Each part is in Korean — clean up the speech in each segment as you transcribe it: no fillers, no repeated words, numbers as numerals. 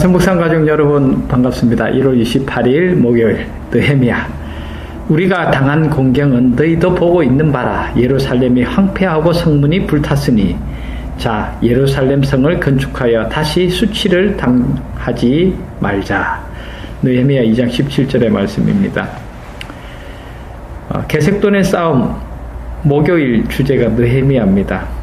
성북산 가족 여러분 반갑습니다. 1월 28일 목요일 느헤미야. 우리가 당한 공경은 너희도 보고 있는 바라. 예루살렘이 황폐하고 성문이 불탔으니 자 예루살렘 성을 건축하여 다시 수치를 당하지 말자. 느헤미야 2장 17절의 말씀입니다. 개색돈의 싸움 목요일 주제가 느헤미야입니다.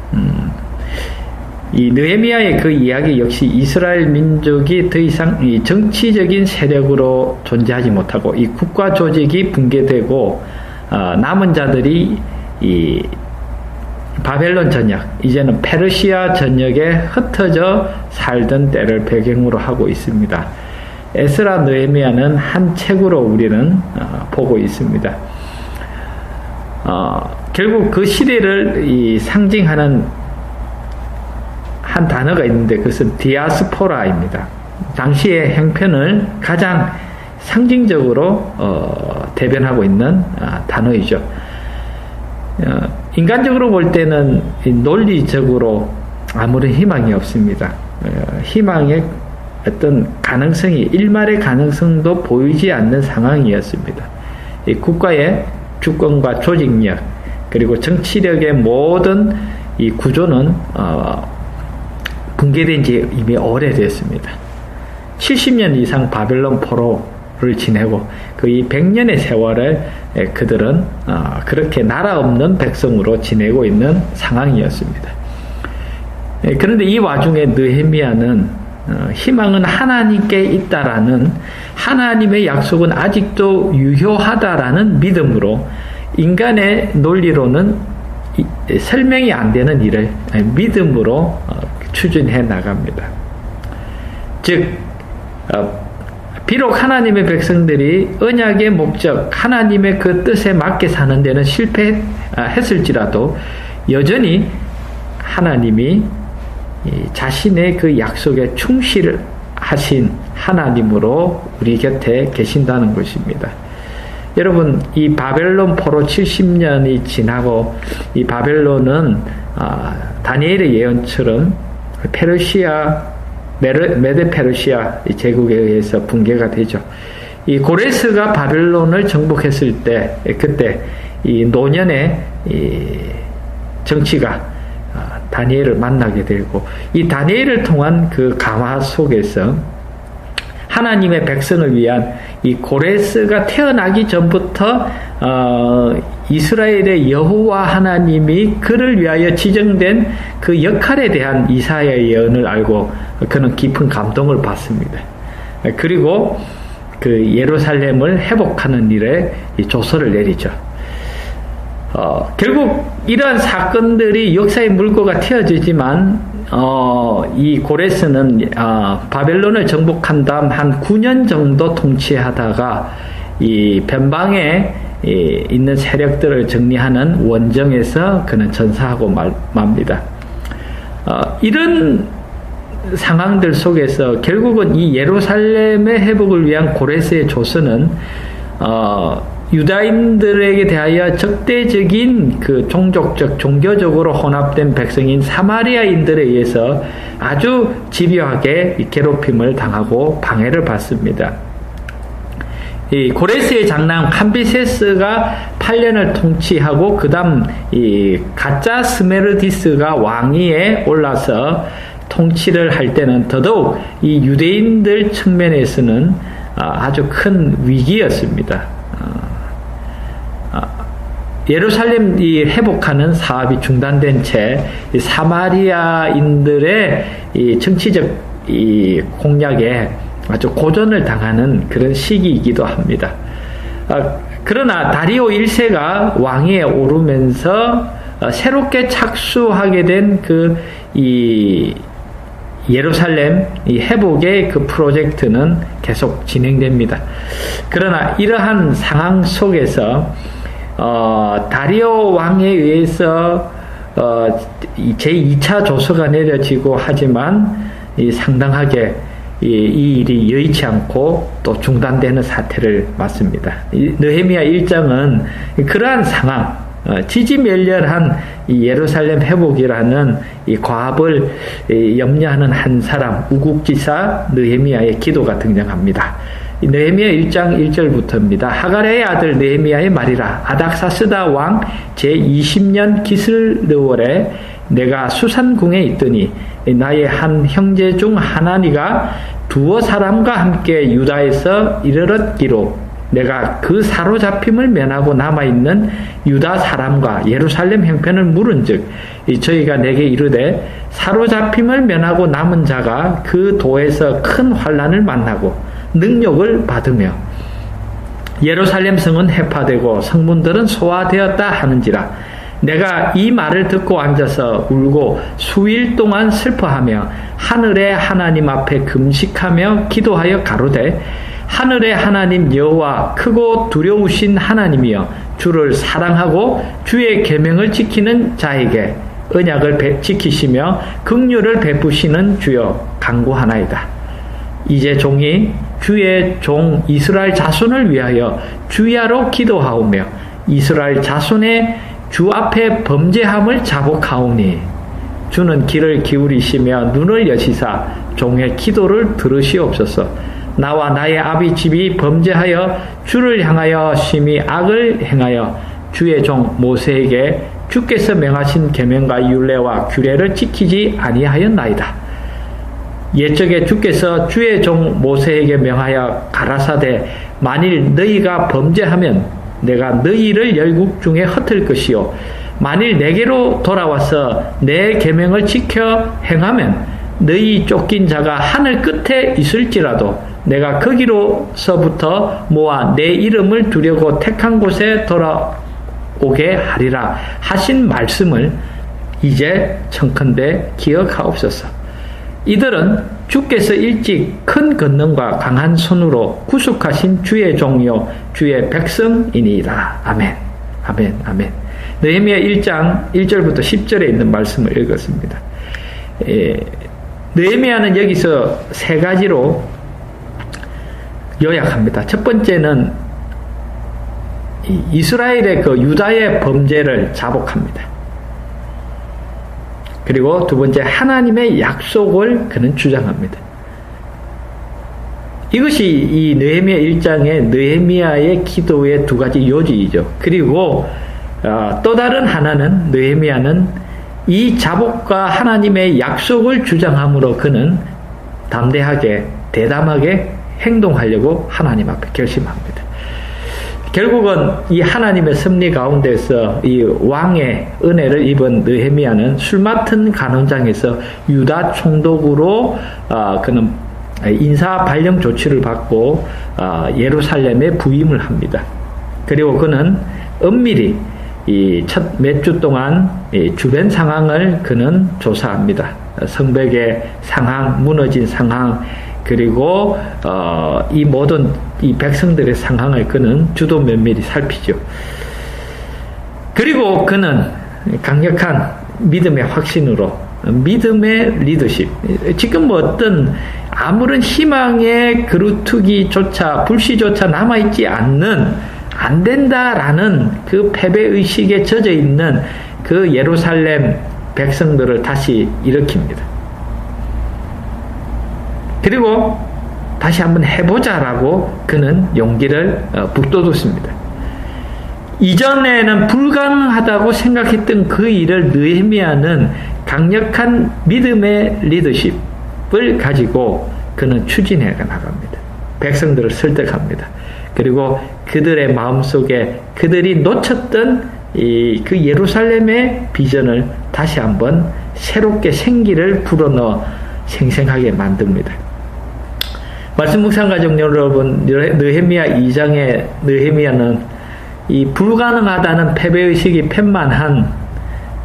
이 느헤미야의 그 이야기 역시 이스라엘 민족이 더 이상 이 정치적인 세력으로 존재하지 못하고 이 국가 조직이 붕괴되고 남은 자들이 이 바벨론 전역, 이제는 페르시아 전역에 흩어져 살던 때를 배경으로 하고 있습니다. 에스라 느헤미야는 한 책으로 우리는 보고 있습니다. 결국 그 시대를 상징하는 한 단어가 있는데 그것은 디아스포라입니다. 당시의 형편을 가장 상징적으로 대변하고 있는 단어이죠. 인간적으로 볼 때는 논리적으로 아무런 희망이 없습니다. 희망의 어떤 가능성이 일말의 가능성도 보이지 않는 상황이었습니다. 이 국가의 주권과 조직력 그리고 정치력의 모든 이 구조는 붕괴된 지 이미 오래됐습니다. 70년 이상 바벨론 포로를 지내고 이 100년의 세월을 그들은 그렇게 나라 없는 백성으로 지내고 있는 상황이었습니다. 그런데 이 와중에 느헤미야는 희망은 하나님께 있다라는 하나님의 약속은 아직도 유효하다라는 믿음으로 인간의 논리로는 설명이 안 되는 일을 믿음으로 추진해 나갑니다. 즉 비록 하나님의 백성들이 언약의 목적 하나님의 그 뜻에 맞게 사는 데는 실패했을지라도 여전히 하나님이 자신의 그 약속에 충실하신 하나님으로 우리 곁에 계신다는 것입니다. 여러분 이 바벨론 포로 70년이 지나고 이 바벨론은 다니엘의 예언처럼 페르시아 메데 페르시아 제국에 의해서 붕괴가 되죠. 이 고레스가 바벨론을 정복했을 때 그때 이 노년의 이 정치가 다니엘을 만나게 되고 이 다니엘을 통한 그 감화 속에서 하나님의 백성을 위한 이 고레스가 태어나기 전부터 이스라엘의 여호와 하나님이 그를 위하여 지정된 그 역할에 대한 이사야의 예언을 알고 그는 깊은 감동을 받습니다. 그리고 그 예루살렘을 회복하는 일에 조서를 내리죠. 결국 이러한 사건들이 역사의 물꼬가 트여지지만 이 고레스는 바벨론을 정복한 다음 한 9년 정도 통치하다가 이 변방에 있는 세력들을 정리하는 원정에서 그는 전사하고 맙니다. 이런 상황들 속에서 결국은 이 예루살렘의 회복을 위한 고레스의 조서는 유다인들에게 대하여 적대적인 그 종족적, 종교적으로 혼합된 백성인 사마리아인들에 의해서 아주 집요하게 괴롭힘을 당하고 방해를 받습니다. 이 고레스의 장남 캄비세스가 8년을 통치하고 그 다음 이 가짜 스메르디스가 왕위에 올라서 통치를 할 때는 더더욱 이 유대인들 측면에서는 아주 큰 위기였습니다. 예루살렘이 회복하는 사업이 중단된 채 사마리아인들의 이 정치적 이 공략에 아주 고전을 당하는 그런 시기이기도 합니다. 그러나 다리오 1세가 왕위에 오르면서 새롭게 착수하게 된 이 예루살렘 이 회복의 그 프로젝트는 계속 진행됩니다. 그러나 이러한 상황 속에서 다리오 왕에 의해서 제2차 조서가 내려지고 하지만 상당하게 이 일이 여의치 않고 또 중단되는 사태를 맞습니다. 느헤미야 1장은 그러한 상황, 지지멸렬한 이 예루살렘 회복이라는 이 과업을 염려하는 한 사람, 우국지사 느헤미야의 기도가 등장합니다. 느헤미야 1장 1절부터입니다. 하갈의 아들 느헤미야의 말이라. 아닥사스다 왕 제20년 기슬르월에 내가 수산궁에 있더니 나의 한 형제 중 하나니가 두어 사람과 함께 유다에서 이르렀기로 내가 그 사로잡힘을 면하고 남아있는 유다 사람과 예루살렘 형편을 물은즉 저희가 내게 이르되 사로잡힘을 면하고 남은 자가 그 도에서 큰 환난을 만나고 능력을 받으며 예루살렘 성은 해파되고 성문들은 소화되었다 하는지라. 내가 이 말을 듣고 앉아서 울고 수일 동안 슬퍼하며 하늘의 하나님 앞에 금식하며 기도하여 가로되 하늘의 하나님 여호와 크고 두려우신 하나님이여 주를 사랑하고 주의 계명을 지키는 자에게 언약을 지키시며 긍휼을 베푸시는 주여 간구하나이다. 이제 종이 주의 종 이스라엘 자손을 위하여 주야로 기도하오며 이스라엘 자손의 주 앞에 범죄함을 자복하오니 주는 귀를 기울이시며 눈을 여시사 종의 기도를 들으시옵소서. 나와 나의 아비 집이 범죄하여 주를 향하여 심히 악을 행하여 주의 종 모세에게 주께서 명하신 계명과 율례와 규례를 지키지 아니하였나이다. 옛적에 주께서 주의 종 모세에게 명하여 가라사대 만일 너희가 범죄하면 내가 너희를 열국 중에 흩을 것이요 만일 내게로 돌아와서 내 계명을 지켜 행하면 너희 쫓긴 자가 하늘 끝에 있을지라도 내가 거기로서부터 모아 내 이름을 두려고 택한 곳에 돌아오게 하리라 하신 말씀을 이제 청컨대 기억하옵소서. 이들은 주께서 일찍 큰 권능과 강한 손으로 구속하신 주의 종이요 주의 백성이니이다. 아멘. 아멘. 아멘. 느헤미야 1장 1절부터 10절에 있는 말씀을 읽었습니다. 느헤미야는 여기서 세 가지로 요약합니다. 첫 번째는 이스라엘의 그 유다의 범죄를 자복합니다. 그리고 두 번째 하나님의 약속을 그는 주장합니다. 이것이 이 느헤미야 1장의 느헤미야의 기도의 두 가지 요지이죠. 그리고 또 다른 하나는 느헤미야는 이 자복과 하나님의 약속을 주장함으로 그는 담대하게 대담하게 행동하려고 하나님 앞에 결심합니다. 결국은 이 하나님의 섭리 가운데서 이 왕의 은혜를 입은 느헤미야는 술 맡은 간원장에서 유다 총독으로 그는 인사 발령 조치를 받고 예루살렘에 부임을 합니다. 그리고 그는 엄밀히 이 첫 몇 주 동안 이 주변 상황을 그는 조사합니다. 성벽의 상황, 무너진 상황, 그리고 이 모든 이 백성들의 상황을 그는 주도 면밀히 살피죠. 그리고 그는 강력한 믿음의 확신으로 믿음의 리더십, 지금 어떤 아무런 희망의 그루트기조차 불씨조차 남아있지 않는 안 된다라는 그 패배의식에 젖어 있는 그 예루살렘 백성들을 다시 일으킵니다. 그리고 다시 한번 해보자라고 그는 용기를 북돋웠습니다. 이전에는 불가능하다고 생각했던 그 일을 느헤미야는 강력한 믿음의 리더십을 가지고 그는 추진해 나갑니다. 백성들을 설득합니다. 그리고 그들의 마음속에 그들이 놓쳤던 그 예루살렘의 비전을 다시 한번 새롭게 생기를 불어넣어 생생하게 만듭니다. 말씀 묵상 가족 여러분, 느헤미야 2장의 느헤미야는 이 불가능하다는 패배의식이 편만한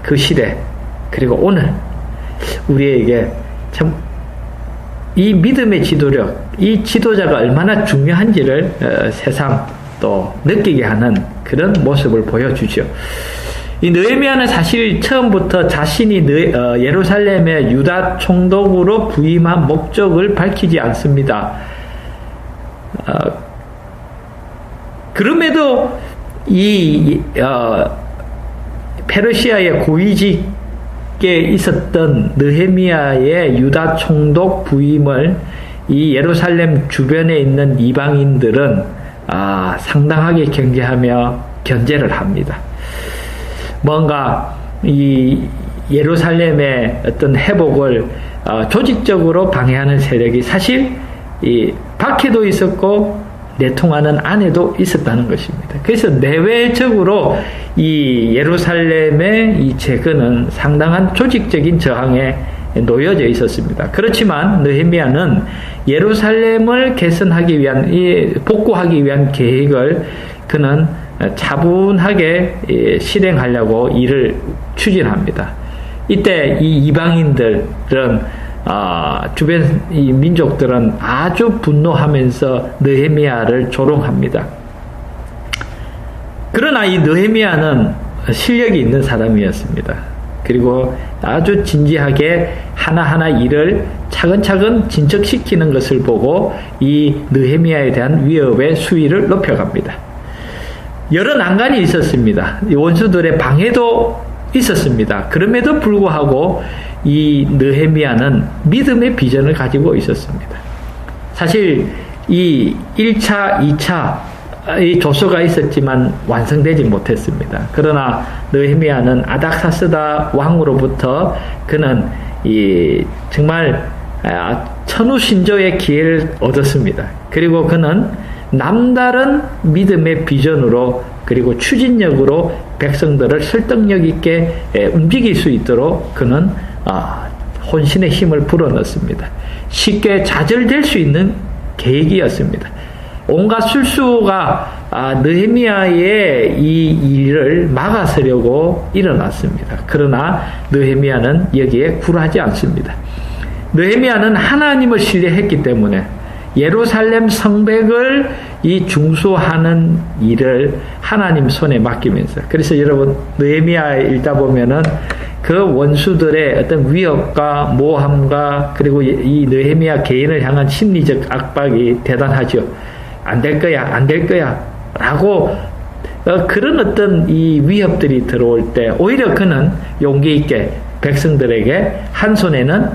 그 시대, 그리고 오늘 우리에게 참 이 믿음의 지도력, 이 지도자가 얼마나 중요한지를 새삼 또 느끼게 하는 그런 모습을 보여주죠. 이 느헤미야는 사실 처음부터 자신이 예루살렘의 유다 총독으로 부임한 목적을 밝히지 않습니다. 그럼에도 페르시아의 고위직에 있었던 느헤미야의 유다 총독 부임을 이 예루살렘 주변에 있는 이방인들은 상당하게 경계하며 견제를 합니다. 뭔가 이 예루살렘의 어떤 회복을 조직적으로 방해하는 세력이 사실 이 밖에도 있었고 내통하는 안에도 있었다는 것입니다. 그래서 내외적으로 이 예루살렘의 이 재건은 상당한 조직적인 저항에 놓여져 있었습니다. 그렇지만 느헤미야는 예루살렘을 개선하기 위한, 복구하기 위한 계획을 그는 차분하게 실행하려고 일을 추진합니다. 이때 이 이방인들은 주변 이 민족들은 아주 분노하면서 느헤미야를 조롱합니다. 그러나 이 느헤미야는 실력이 있는 사람이었습니다. 그리고 아주 진지하게 하나하나 일을 차근차근 진척시키는 것을 보고 이 느헤미야에 대한 위협의 수위를 높여갑니다. 여러 난관이 있었습니다. 원수들의 방해도 있었습니다. 그럼에도 불구하고 이 느헤미야는 믿음의 비전을 가지고 있었습니다. 사실 이 1차, 2차 이 조서가 있었지만 완성되지 못했습니다. 그러나 느헤미야는 아닥사스다 왕으로부터 그는 이 정말 천우신조의 기회를 얻었습니다. 그리고 그는 남다른 믿음의 비전으로 그리고 추진력으로 백성들을 설득력 있게 움직일 수 있도록 그는 혼신의 힘을 불어넣습니다. 쉽게 좌절될 수 있는 계획이었습니다. 온갖 술수가 느헤미야의 이 일을 막아서려고 일어났습니다. 그러나 느헤미야는 여기에 굴하지 않습니다. 느헤미야는 하나님을 신뢰했기 때문에 예루살렘 성백을 이 중수하는 일을 하나님 손에 맡기면서, 그래서 여러분 느헤미야 읽다 보면은 그 원수들의 어떤 위협과 모함과 그리고 이 느헤미야 개인을 향한 심리적 압박이 대단하죠. 안 될 거야, 안 될 거야 라고 그런 어떤 이 위협들이 들어올 때 오히려 그는 용기 있게 백성들에게 한 손에는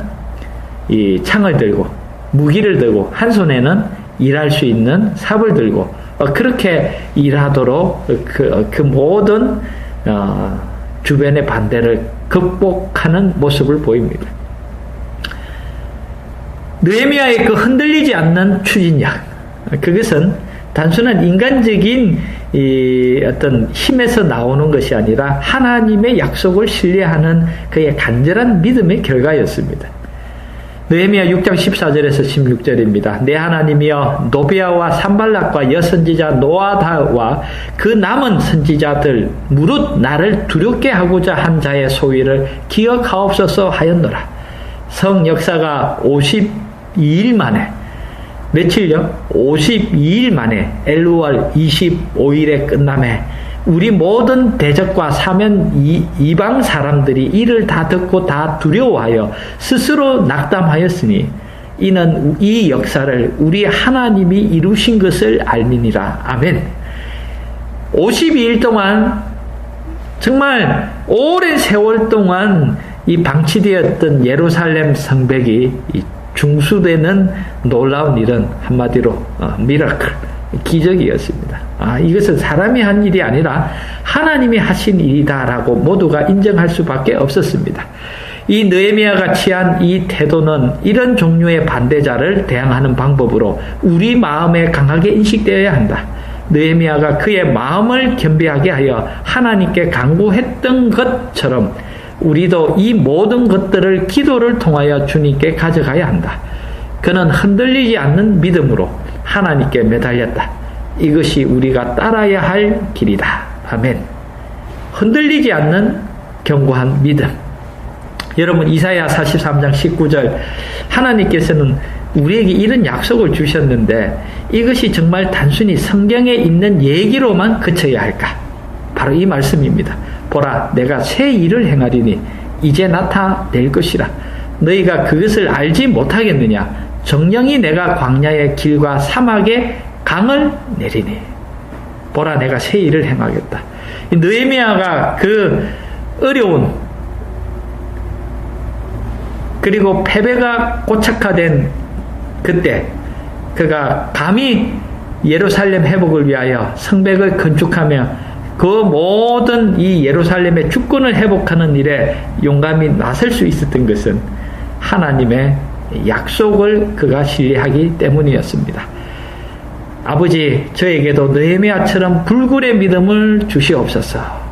이 창을 들고 무기를 들고 한 손에는 일할 수 있는 삽을 들고 그렇게 일하도록 그 모든 주변의 반대를 극복하는 모습을 보입니다. 느헤미야의 그 흔들리지 않는 추진력, 그것은 단순한 인간적인 어떤 힘에서 나오는 것이 아니라 하나님의 약속을 신뢰하는 그의 간절한 믿음의 결과였습니다. 느헤미야 6장 14절에서 16절입니다. 내 하나님이여 노비아와 산발락과 여선지자 노아다와 그 남은 선지자들 무릇 나를 두렵게 하고자 한 자의 소위를 기억하옵소서 하였노라. 성 역사가 52일 만에, 며칠요? 52일 만에 엘루월 25일에 끝남에 우리 모든 대적과 사면 이방 사람들이 이를 다 듣고 다 두려워하여 스스로 낙담하였으니 이는 이 역사를 우리 하나님이 이루신 것을 알미니라. 아멘. 52일 동안 정말 오랜 세월 동안 이 방치되었던 예루살렘 성벽이 중수되는 놀라운 일은 한마디로 미라클, 기적이었습니다. 이것은 사람이 한 일이 아니라 하나님이 하신 일이다라고 모두가 인정할 수밖에 없었습니다. 이 느헤미야가 취한 이 태도는 이런 종류의 반대자를 대항하는 방법으로 우리 마음에 강하게 인식되어야 한다. 느헤미야가 그의 마음을 겸비하게 하여 하나님께 간구했던 것처럼 우리도 이 모든 것들을 기도를 통하여 주님께 가져가야 한다. 그는 흔들리지 않는 믿음으로 하나님께 매달렸다. 이것이 우리가 따라야 할 길이다. 아멘. 흔들리지 않는 견고한 믿음. 여러분 이사야 43장 19절 하나님께서는 우리에게 이런 약속을 주셨는데 이것이 정말 단순히 성경에 있는 얘기로만 그쳐야 할까? 바로 이 말씀입니다. 보라 내가 새 일을 행하리니 이제 나타낼 것이라. 너희가 그것을 알지 못하겠느냐? 정령이 내가 광야의 길과 사막에 강을 내리니 보라 내가 새 일을 행하겠다. 느헤미야가 그 어려운, 그리고 패배가 고착화된 그때 그가 감히 예루살렘 회복을 위하여 성벽을 건축하며 그 모든 이 예루살렘의 주권을 회복하는 일에 용감히 나설 수 있었던 것은 하나님의 약속을 그가 신뢰하기 때문이었습니다. 아버지, 저에게도 느헤미야처럼 불굴의 믿음을 주시옵소서.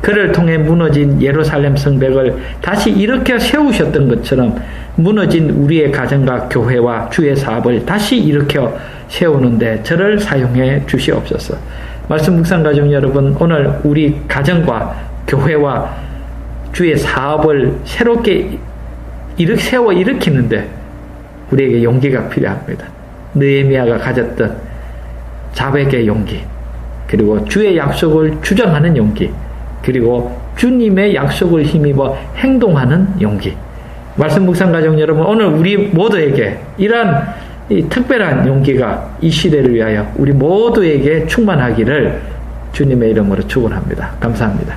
그를 통해 무너진 예루살렘 성벽을 다시 일으켜 세우셨던 것처럼 무너진 우리의 가정과 교회와 주의 사업을 다시 일으켜 세우는데 저를 사용해 주시옵소서. 말씀 묵상 가족 여러분, 오늘 우리 가정과 교회와 주의 사업을 새롭게 세워 일으키는데 우리에게 용기가 필요합니다. 느헤미야가 가졌던 자백의 용기, 그리고 주의 약속을 주장하는 용기, 그리고 주님의 약속을 힘입어 행동하는 용기. 말씀 묵상 가족 여러분, 오늘 우리 모두에게 이러한 이 특별한 용기가 이 시대를 위하여 우리 모두에게 충만하기를 주님의 이름으로 축원합니다. 감사합니다.